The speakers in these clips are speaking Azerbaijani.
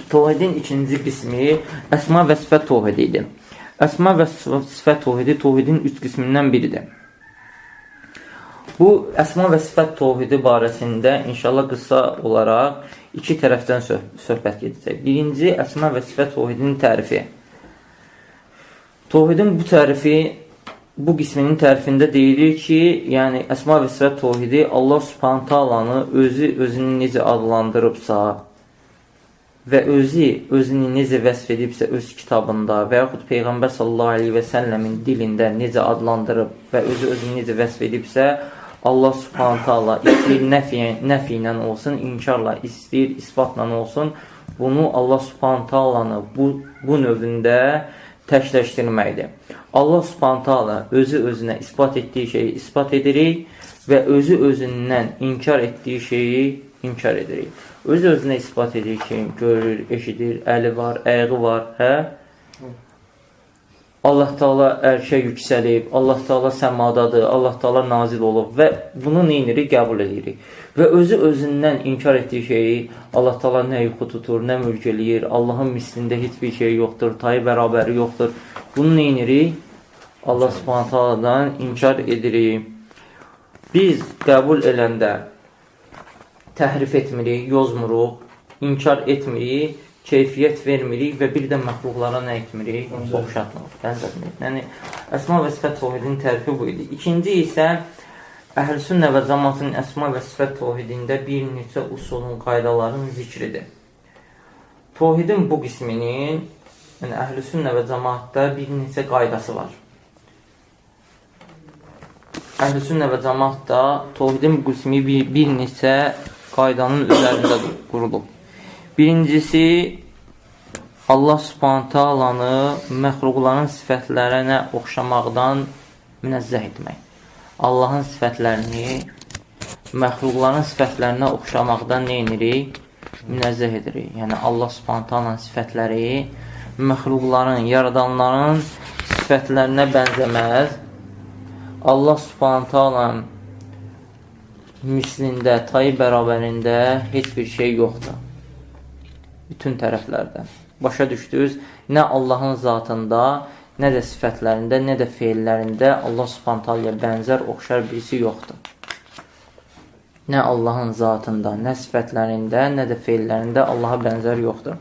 Tövhidin ikinci qismi əsma və sifət tövhidi idi. Əsma və sifət tövhidi tövhidin üç qismindən biridir. Bu əsma və sifət tövhidi barəsində inşallah qısa olaraq iki tərəfdən söhbət gedəcək. Birinci, əsma və sifət tövhidinin tərifi. Tövhidin bu tərifi, bu qisminin tərifində deyilir ki, yəni əsma və sifət tövhidi Allah Subhanahu taalanı özünü necə adlandırıbsa və özünü necə vəsf edibsə öz kitabında və yaxud Peyğəmbər sallallahu aleyhi və səlləmin dilində necə adlandırıb və özünü necə vəsf edibsə, Allah Subhanahu taala istəyir nəfi ilə olsun, inkarla, istəyir isbatla olsun, bunu Allah Subhanahu taalanı bu növündə təkləşdirməkdir. Allah Subhanahu taala özünə isbat etdiyi şeyi isbat edirik və özündən inkar etdiyi şeyi inkar edirik. Özünə isbat edir ki, görür, eşidir, əli var, ayağı var, hə? Allah Taala ərşə yüksəlib, Allah Taala səmadadır, Allah Taala nazil olub və bunu neynirik? Qəbul edirik. Və özündən inkar etdiyi şeyi Allah Taala nə yuxu tutur, nə mülk eləyir, Allahın mislində heç bir şey yoxdur, tayı bərabəri yoxdur. Bunu neynirik? Allah Subhanahu Taaladan inkar edirik. Biz qəbul eləndə təhrif etmirik, yozmuruq, inkar etmirik, keyfiyyət vermirik və bir də məxluqlara nə etmirik? Oxşatmırıq, bənzətmirik. Yəni, əsma və sifət tövhidinin tərifi bu idi. İkinci isə, Əhl-i Sünnə və Cəmaatın əsma və sifət tövhidində bir neçə usulun, qaydaların zikridir. Tövhidin bu qisminin, yəni Əhl-i Sünnə və Cəmaatda bir neçə qaydası var. Əhl-i Sünnə və Cəmaatda tövhidin bu qismi bir neçə qaydanın üzərində qurulub. Birincisi, Allah Subhanahu taalanı məxluqların sifətlərinə oxşamaqdan münezzəh etmək. Allahın sifətlərini məxluqların sifətlərinə oxşamaqdan nə edirik? Münezzəh edirik. Yəni, Allah Subhanahu taalanın sifətləri məxluqların, yaradanların sifətlərinə bənzəməz. Allah Subhanahu taalanın mislində, tayı bərabərində heç bir şey yoxdur. Bütün tərəflərdən. Başa düşdünüz, nə Allahın zatında, nə də sifətlərində, nə də feillərində Allah Subhanahu taalaya bənzər, oxşar birisi yoxdur. Nə Allahın zatında, nə sifətlərində, nə də feillərində Allaha bənzər yoxdur.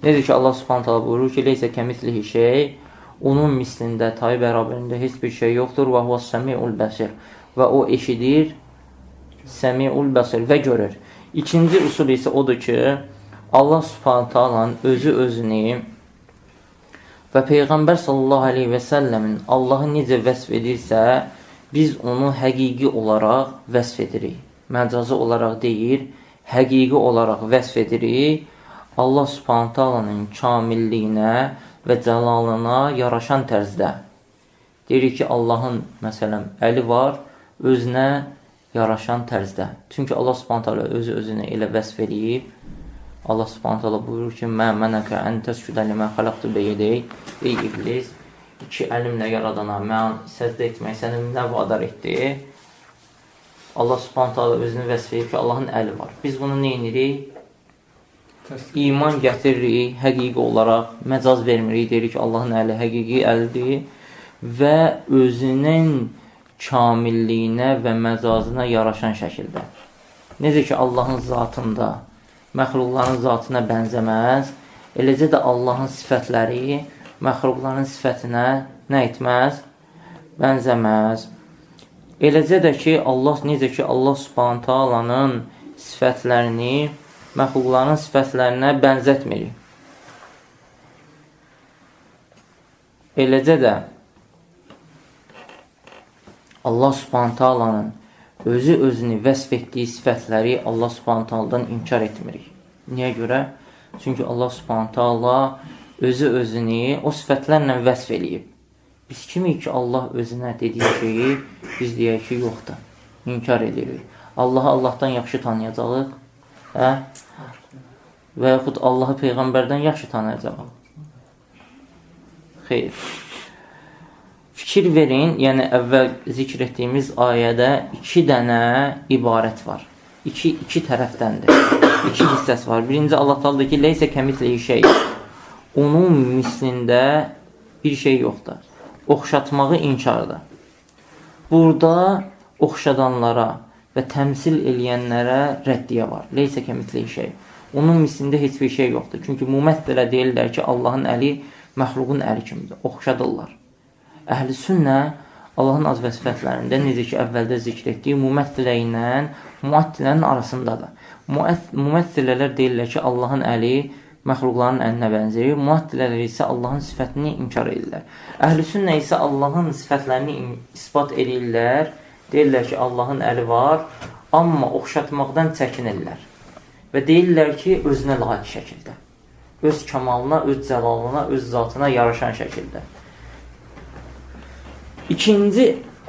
Necə ki, Allah Subhanahu taala buyurur ki, leysə kəmislihi şey, onun mislində, tayı bərabərində heç bir şey yoxdur və huvas səmiul bəsir və o eşidir, səmiul bəsir və görür. İkinci usul isə odur ki, Allah Subhanahu taalanın özünü və Peyğəmbər sallallahu aleyhi və səlləmin Allahı necə vəsf edirsə, biz onu həqiqi olaraq vəsf edirik. Məcazi olaraq deyil, həqiqi olaraq vəsf edirik. Allah Subhanahu taalanın kamilliyinə və cəlalına yaraşan tərzdə. Deyirik ki, Allahın, məsələn, əli var, özünə yaraşan tərzdə. Çünki Allah Subhanahu taala özünə elə vəsf edib. Allah Subhanahu taala buyurur ki, "Mə mənəkə ən təscudə limə xalaqtu beyədək." Ey iblis, iki əlimlə yaradana mən səzdə etmək səni nə vadar etdi? Allah Subhanahu taala özünü vəsf edib ki, Allahın əli var. Biz bunu nə edirik? İman gətiririk, həqiqi olaraq məcaz vermirik, deyirik ki, Allahın əli həqiqi əlidir və özünün kamilliyinə və məcazına yaraşan şəkildə. Necə ki, Allahın zatında məxluqların zatına bənzəməz, eləcə də Allahın sifətləri məxluqların sifətinə nə etməz? Bənzəməz. Eləcə də ki, necə ki, Allah Subhanahu taalanın sifətlərini məxluqların sifətlərinə bənzətmirik. Eləcə də Allah Subhanahu taalanın özünü vəsf etdiyi sifətləri Allah Subhanahu taaladan inkar etmirik. Niyə görə? Çünki Allah Subhanahu taala özünü o sifətlərlə vəsf eləyib. Biz kimik ki, Allah özünə dediyi şeyi biz deyək ki, yoxdur. İnkar edirik. Allahı Allahdan yaxşı tanıyacağıq. Hə? Və yaxud Allahı Peyğəmbərdən yaxşı tanıyacağıq. Xeyr. Fikir verin, yəni əvvəl zikr etdiyimiz ayədə iki dənə ibarət var. İki tərəfdəndir. iki hissəsi var. Birinci Allah Taala deyir ki, leysə kəmitlihi şey. Onun mislində bir şey yoxdur. Oxşatmağı inkardır. Burada oxşadanlara və təmsil eləyənlərə rəddiyə var. Leysə kəmitlihi şey. Onun mislində heç bir şey yoxdur. Çünki müməttilə deyirlər ki, Allahın əli məxluqun əli kimidir. Oxşadırlar. Əhl-i sünnə Allahın az və sifətlərində necə ki, əvvəldə zikr etdiyi müməttilə ilə müəttilənin arasındadır. Müməttilələr deyirlər ki, Allahın əli məxluqların əlinə bənzəyir. Müəttilələr isə Allahın sifətini inkar edirlər. Əhl-i sünnə isə Allahın sifətlərini isbat edirlər. Deyirlər ki, Allahın əli var, amma oxşatmaqdan çəkinirlər. Və deyirlər ki, özünə layiq şəkildə. Öz kamalına, öz cəlalına, öz zatına yaraşan şəkildə.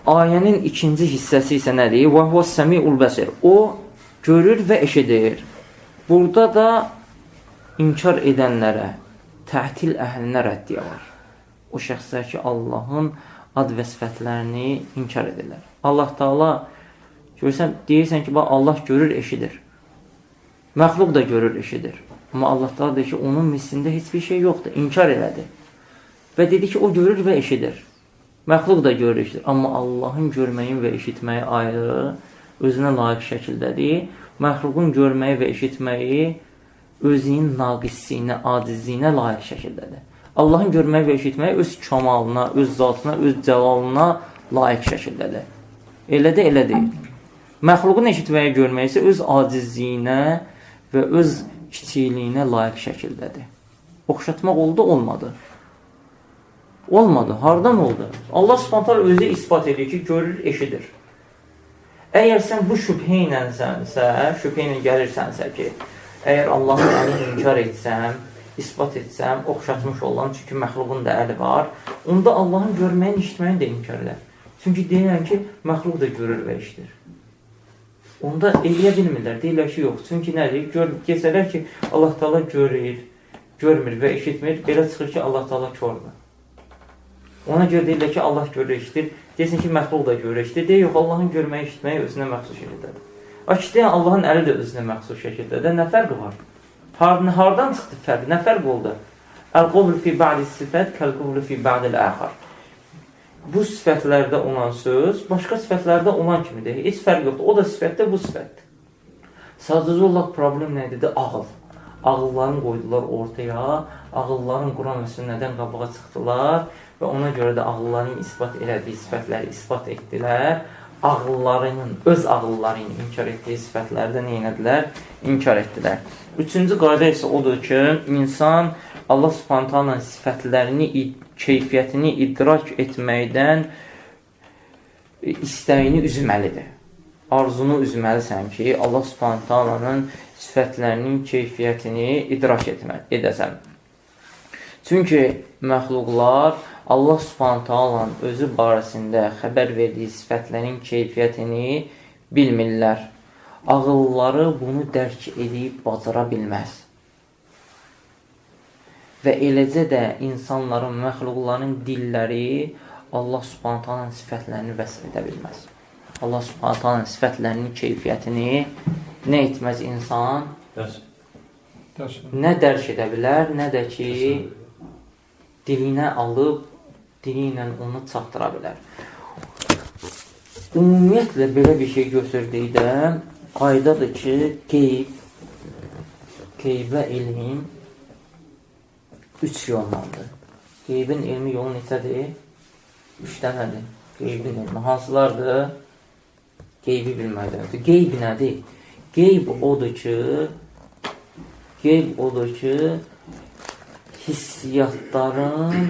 Ayənin ikinci hissəsi isə nədir? Və huvəs-səmi'ul bəsir. O, görür və eşidir. Burada da inkar edənlərə, tətil əhlinə rəddiyə var. O şəxslər ki, Allahın ad və sifətlərini inkar edirlər. Allah Taala görürsən, deyirsən ki, Allah görür, eşidir. Məxluq da görür, eşidir. Amma Allah Taala deyir ki, onun mislində heç bir şey yoxdur. İnkar elədi. Və dedi ki, o görür və eşidir. Məxluq da görür, eşidir. Amma Allahın görməyin və eşitməyi ayrı, özünə layiq şəkildədir. Məxluqun görməyi və eşitməyi özünün naqisliyinə, acizliyinə layiq şəkildədir. Allahın görməyi və eşitməyi öz kamalına, öz zatına, öz cəlalına layiq şəkildədir. Elə də elə deyil. Məxluqun eşitməyi görməyi isə öz acizliyinə və öz kiçikliyinə layiq şəkildədir. Oxşatmaq oldu, olmadı. Olmadı. Hardan oldu? Allah Subhanahu özü isbat edir ki, görür, eşidir. Əgər sən bu şübhə ilə gəlirsənsə ki, əgər Allahın əlini inkar etsəm, isbat etsəm, oxşatmış olan, çünki məxluqun da əli var, onda Allahın görməyin, işitməyin də inkar edər. Çünki deyirəm ki, məxluq da görür və eşidir. Onda eləyə bilmirlər, deyirlər ki, yox. Çünki nədir? Geçərlər ki, Allah Taala görür, görmür və eşitmir, belə çıxır ki, Allah Taala kördür. Ona görə deyirlər ki, Allah görür, eşidir. Deyirsən ki, məxluq da görür, eşidir. Deyir, yox, Allahın görməyi, eşitməyi özünə məxsus şəkildədir. Akidəyən Allahın əli də özünə məxsus şəkildədir. Nə fərqi var? Hardan çıxdı fərq? Nə fərq oldu? Əl-qovlu fi ba'di sifət, kəl-qovlu fi ba'dil əxar. Bu sifətlərdə olan söz, başqa sifətlərdə olan kimidir. Heç fərq yoxdur. O da sifətdir, bu sifətdir. Sadəcə olaraq problem nə idi? Ağıl. Ağıllarını qoydular ortaya, ağılların Quran və sünnədən qabağa çıxdılar və ona görə də ağılların isbat elədiyi sifətləri isbat etdilər. Ağıllarının, öz ağıllarının inkar etdiyi sifətləri də nə etdilər? İnkar etdilər. Üçüncü qayda isə odur ki, insan Allah Subhanahu Taala'nın sifətlərini, keyfiyyətini idrak etməkdən istəyini üzməlidir. Arzunu üzməlisən ki, Allah Subhanahu Taala'nın sifətlərinin keyfiyyətini idrak edəsən. Çünki məxluqlar Allah Subhanahu Taala'nın özü barəsində xəbər verdiyi sifətlərin keyfiyyətini bilmirlər. Ağılları bunu dərk edib bacara bilməz. Və eləcə də insanların, məxluqların dilləri Allah Subhanahu Taala'nın sifətlərini vəsf edə bilməz. Allah Subhanahu Taala'nın sifətlərinin keyfiyyətini nə etməz insan? Nə dərk edə bilər, nə də ki, dilinə alıb, dili ilə onu çatdıra bilər. Ümumiyyətlə, belə bir şey götürdükdə, qaydadır ki, qeybə elmin 3 yollandır. Qeybin elmi yolu neçədir? 3 dənədir. Qeybin elmi. Hansılardır? Qeybi bilməkdəndir. Qeyb nədir? Qeyb odur ki, hissiyatların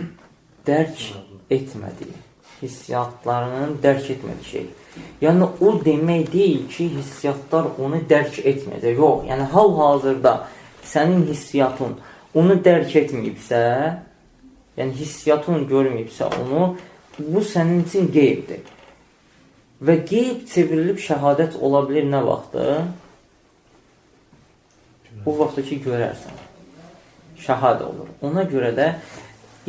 dərk etmədiyi. Hissiyatlarının dərk etmədiyi şey. Yəni, o demək deyil ki, hissiyatlar onu dərk etməyəcək. Yox, yəni hal-hazırda sənin hissiyatın onu dərk etməyibsə, yəni hissiyatın görməyibsə onu, bu sənin üçün qeybdir. Və qeyb çevrilib şəhadət ola bilir nə vaxtı? Bu vaxtda ki, görərsən. Şəhadə olur. Ona görə də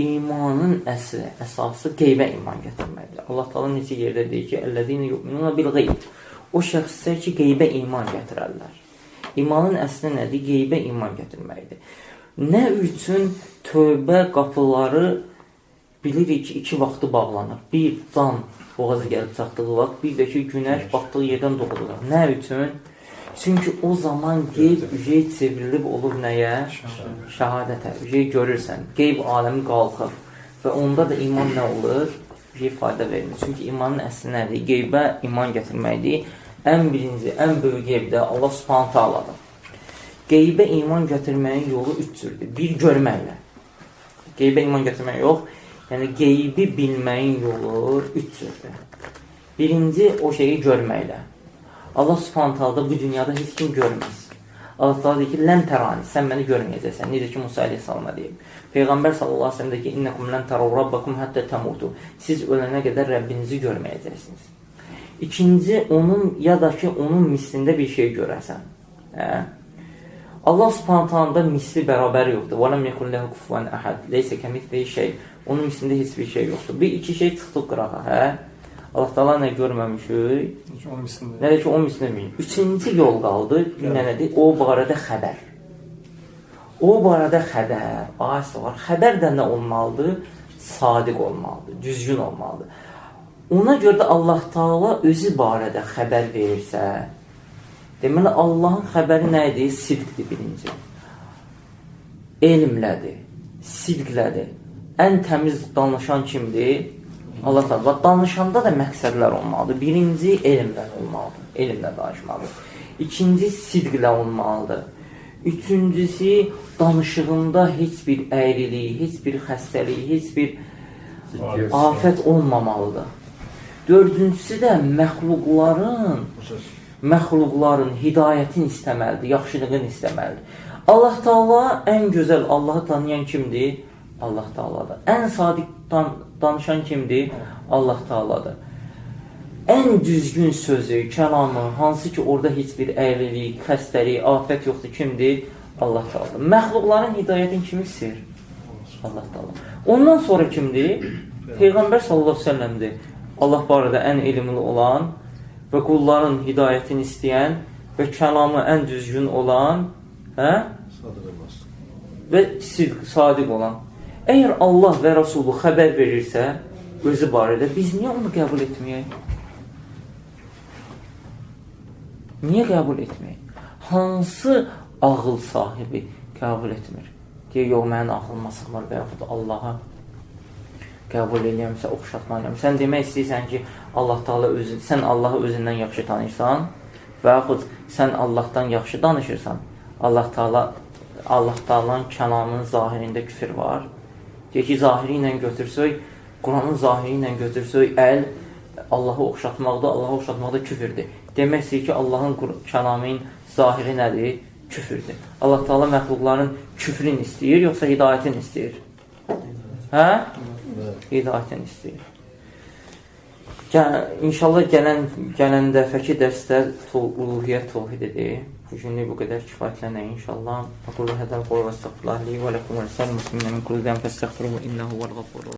imanın əsli, əsası qeybə iman gətirməkdir. Allah Taala necə yerdə deyir ki, "Ellezine yu'minuna bil gayb." O şəxslər ki, qeybə iman gətirərlər. İmanın əsli nədir? Qeybə iman gətirməkdir. Nə üçün tövbə qapıları bilirik ki, 2 vaxtı bağlanır. Bir, can boğazı gəlib çatdığı vaxt, bir də ki, günəş batdığı yerdən doğulur. Nə üçün? Çünki o zaman qeyb ücey çevrilib olur nəyə? Şəhadətə. Ücey görürsən. Qeyb aləmi qalxır. Və onda da iman nə olur? Ücey fayda vermir. Çünki imanın əsli nədir? Qeybə iman gətirməkdir. Ən birinci, ən böyük qeybdə Allah subhanə taaladır. Qeybə iman gətirməyin yolu 3 cürdür. Bir, görməklə. Qeybə iman gətirmək yox. Yəni, qeybi bilməyin yolu 3 cürdür. Birinci, o şeyi görməklə. Allah subhanə taala bu dünyada heç kim görməz. Allah taala deyir ki, lən tərani, sən məni görməyəcəksən. Necə ki, Musa aleyhissalama deyib. Peyğəmbər sallallahu aleyhi ve sellem deyir ki, innəkum lən tərəv rabbakum həttə təmutu. Siz ölənə qədər Rəbbinizi görməyəcəksiniz. İkinci, onun ya da ki, onun mislində bir şey görəsən. Allah subhanə taalada misli bərabər yoxdur. وَلَمْ يَكُنْ لَهُ كُفُوًا أَحَدٌ لَيْسَ كَمِثْلِهِ شَيْءٌ. Onun mislində heç bir şey yoxdur. Bir, iki şey çıxdıq qırağa, Allah Taala nə görməmişik? Nədir ki, o mislində. Üçüncü yol qaldı. Nədir? O barədə xəbər. O barədə xəbər. Ayəsi var. Xəbər də nə olmalıdır? Sadiq olmalıdır. Düzgün olmalıdır. Ona görə də Allah Taala özü barədə xəbər verirsə, deməli, Allahın xəbəri nə edir? Sidqdir birinci. Elmlədir. Sidqlədir. Ən təmiz danışan kimdir? Allah Taala. Danışanda da məqsədlər olmalıdır. Birinci, elmlə olmalıdır. Elmlə danışmalıdır. İkinci, sidqlə olmalıdır. Üçüncüsü, danışığında heç bir əyrilik, heç bir xəstəlik, heç bir afət olmamalıdır. Dördüncüsü də məxluqların hidayətini istəməlidir, yaxşılığını istəməlidir. Allah Taala ən gözəl Allahı tanıyan kimdir? Allah Taaladır. Ən sadiq danışan kimdir? Allah Taaladır. Ən düzgün sözü, kəlamı, hansı ki orada heç bir əyrilik, xəstəlik, afət yoxdur, kimdir? Allah Taaladır. Məxluqların hidayətini kim istəyir? Allah Taala. Ondan sonra kimdir? Peyğəmbər sallallahu əleyhi və səlləmdir. Allah barədə ən elmli olan və qulların hidayətini istəyən və kəlamı ən düzgün olan və sadiq olan. Əgər Allah və Rasulü xəbər verirsə, özü barədə, biz niyə onu qəbul etməyək? Niyə qəbul etməyək? Hansı ağıl sahibi qəbul etmir? Deyək, yox, mənim ağlıma sığmır və yaxud Allaha qəbul eləyəmsə, oxşatmalıyam. Sən demək istəyirsən ki, sən Allahı özündən yaxşı tanıyırsan və yaxud sən Allahdan yaxşı danışırsan, Allah Taala'nın kəlamının zahirində küfür var. Deyək ki, zahiri ilə götürsək, Quranın zahiri ilə götürsək, Allahı oxşatmaqda, Allahı oxşatmaqda küfürdür. Demək istəyir ki, Allahın kəlamının zahiri nədir? Küfürdür. Allah Taala məxluqların küfrünü istəyir, yoxsa hidayətini istəyir? Hidayətini istəyir. İnşallah gələn dəfəki dərsdə uluhiyyət təvhididir. Bugünlük bu qədər kifayətlənək inşallah. Aqulu hədəl qol və estəğfirullah li və ləkum və lisəl muslimin min kulli zəm fəstəğfiruhu innəhu vəl-ğafurur.